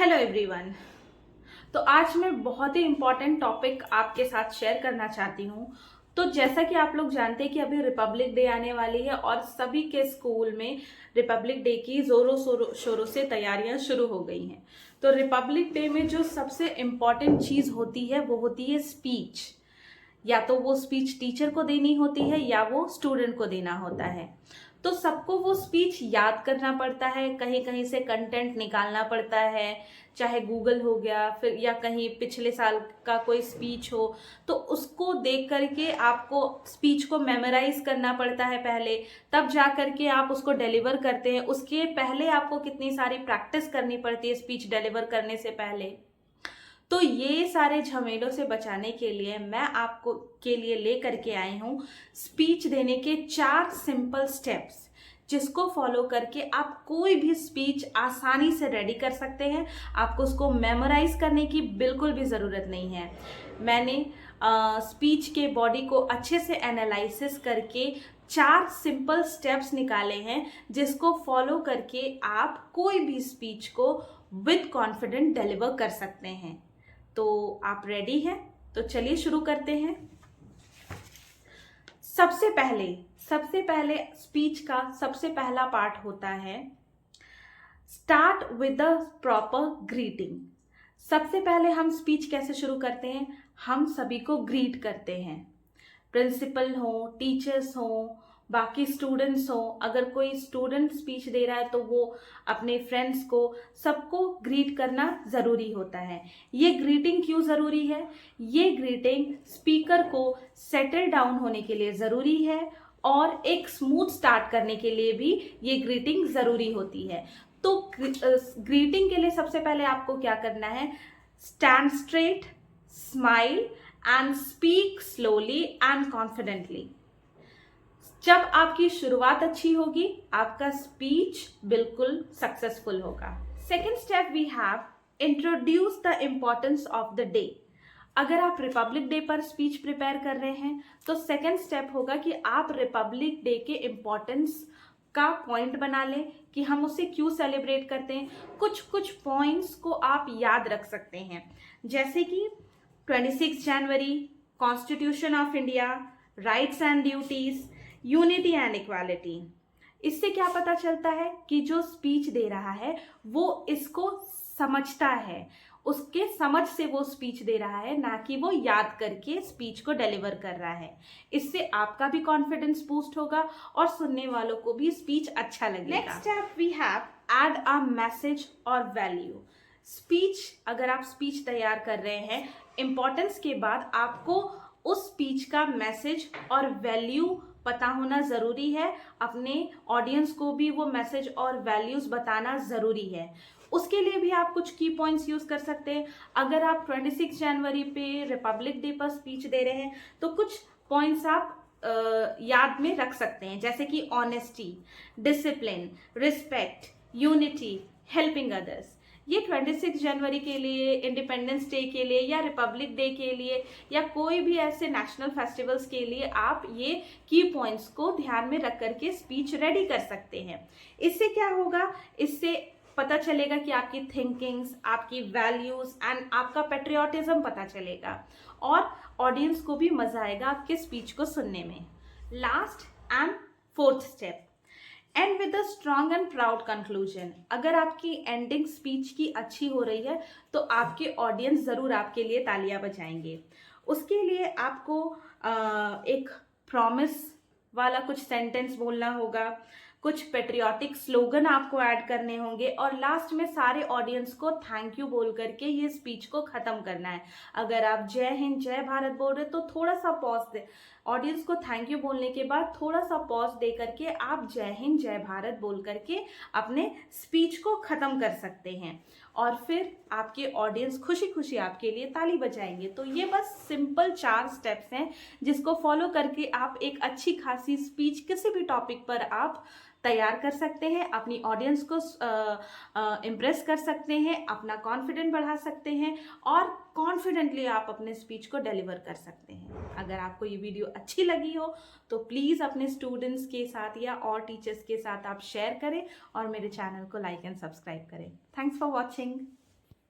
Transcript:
Hello everyone. तो आज मैं बहुत ही इम्पॉर्टेंट टॉपिक आपके साथ शेयर करना चाहती हूँ। तो जैसा कि आप लोग जानते हैं कि अभी रिपब्लिक डे आने वाली है और सभी के स्कूल में रिपब्लिक डे की जोरों शोरों से तैयारियां शुरू हो गई हैं। तो रिपब्लिक डे में जो सबसे इम्पॉर्टेंट चीज़ होती है वो होती है स्पीच। या तो वो स्पीच टीचर को देनी होती है या वो स्टूडेंट को देना होता है। तो सबको वो स्पीच याद करना पड़ता है, कहीं कहीं से कंटेंट निकालना पड़ता है, चाहे गूगल हो गया फिर या कहीं पिछले साल का कोई स्पीच हो, तो उसको देख करके आपको स्पीच को मेमोराइज करना पड़ता है पहले, तब जा करके आप उसको डिलीवर करते हैं। उसके पहले आपको कितनी सारी प्रैक्टिस करनी पड़ती है स्पीच डिलीवर करने से पहले। तो ये सारे झमेलों से बचाने के लिए मैं आपको के लिए लेकर के आई हूँ स्पीच देने के 4 सिंपल स्टेप्स, जिसको फॉलो करके आप कोई भी स्पीच आसानी से रेडी कर सकते हैं। आपको उसको मेमोराइज करने की बिल्कुल भी ज़रूरत नहीं है। मैंने स्पीच के बॉडी को अच्छे से एनालिसिस करके 4 सिंपल स्टेप्स निकाले हैं, जिसको फॉलो करके आप कोई भी स्पीच को विद कॉन्फिडेंट डिलीवर कर सकते हैं। तो आप रेडी हैं? तो चलिए शुरू करते हैं। सबसे पहले स्पीच का सबसे पहला पार्ट होता है start with the proper greeting. सबसे पहले हम स्पीच कैसे शुरू करते हैं? हम सभी को ग्रीट करते हैं, प्रिंसिपल हो, टीचर्स हो, बाकी स्टूडेंट्स हो। अगर कोई स्टूडेंट स्पीच दे रहा है तो वो अपने फ्रेंड्स को, सबको ग्रीट करना ज़रूरी होता है। ये ग्रीटिंग क्यों ज़रूरी है? ये ग्रीटिंग स्पीकर को सेटल डाउन होने के लिए ज़रूरी है और एक स्मूथ स्टार्ट करने के लिए भी ये ग्रीटिंग ज़रूरी होती है। तो ग्रीटिंग के लिए सबसे पहले आपको क्या करना है? Stand straight, smile and speak slowly and confidently. जब आपकी शुरुआत अच्छी होगी, आपका स्पीच बिल्कुल सक्सेसफुल होगा। Second step we have introduce the importance of the day. अगर आप रिपब्लिक डे पर स्पीच प्रिपेयर कर रहे हैं तो सेकेंड स्टेप होगा कि आप रिपब्लिक डे के इम्पोर्टेंस का पॉइंट बना लें कि हम उसे क्यों सेलिब्रेट करते हैं। कुछ पॉइंट्स को आप याद रख सकते हैं, जैसे कि 26 जनवरी, constitution of India, rights and duties, unity and equality. इससे क्या पता चलता है कि जो स्पीच दे रहा है वो इसको समझता है, उसके समझ से वो स्पीच दे रहा है, ना कि वो याद करके स्पीच को डिलीवर कर रहा है। इससे आपका भी कॉन्फिडेंस बूस्ट होगा और सुनने वालों को भी स्पीच अच्छा लगेगा। Next step we have add a message और वैल्यू। स्पीच, अगर आप स्पीच तैयार कर रहे हैं, इंपॉर्टेंस के बाद आपको उस स्पीच का मैसेज और वैल्यू पता होना ज़रूरी है। अपने ऑडियंस को भी वो मैसेज और वैल्यूज़ बताना ज़रूरी है। उसके लिए भी आप कुछ की पॉइंट्स यूज़ कर सकते हैं। अगर आप 26 जनवरी पे रिपब्लिक डे पर स्पीच दे रहे हैं तो कुछ पॉइंट्स आप याद में रख सकते हैं, जैसे कि honesty, discipline, respect, unity, helping others. ये 26 जनवरी के लिए, इंडिपेंडेंस डे के लिए या रिपब्लिक डे के लिए या कोई भी ऐसे नेशनल फेस्टिवल्स के लिए आप ये की पॉइंट्स को ध्यान में रख करके स्पीच रेडी कर सकते हैं। इससे क्या होगा? इससे पता चलेगा कि आपकी थिंकिंग्स, आपकी वैल्यूज एंड आपका पेट्रियोटिज्म पता चलेगा और ऑडियंस को भी मजा आएगा आपके स्पीच को सुनने में। Last and fourth step, and with a strong and proud conclusion. अगर आपकी एंडिंग स्पीच की अच्छी हो रही है तो आपके ऑडियंस ज़रूर आपके लिए तालियां बजाएंगे। उसके लिए आपको एक प्रॉमिस वाला कुछ सेंटेंस बोलना होगा, कुछ पेट्रियाटिक स्लोगन आपको ऐड करने होंगे और लास्ट में सारे ऑडियंस को थैंक यू बोल करके ये स्पीच को ख़त्म करना है। अगर आप जय हिंद जय भारत बोल रहे तो थोड़ा सा पॉज दे, ऑडियंस को थैंक यू बोलने के बाद थोड़ा सा पॉज दे करके आप जय हिंद जय भारत बोल करके अपने स्पीच को ख़त्म कर सकते हैं और फिर आपके ऑडियंस खुशी खुशी आपके लिए ताली बजाएंगे। तो ये बस सिंपल 4 स्टेप्स हैं जिसको फॉलो करके आप एक अच्छी खासी स्पीच किसी भी टॉपिक पर आप तैयार कर सकते हैं, अपनी ऑडियंस को इम्प्रेस कर सकते हैं, अपना कॉन्फिडेंस बढ़ा सकते हैं और कॉन्फिडेंटली आप अपने स्पीच को डिलीवर कर सकते हैं। अगर आपको ये वीडियो अच्छी लगी हो तो प्लीज़ अपने स्टूडेंट्स के साथ या और टीचर्स के साथ आप शेयर करें और मेरे चैनल को लाइक एंड सब्सक्राइब करें। Thanks for watching.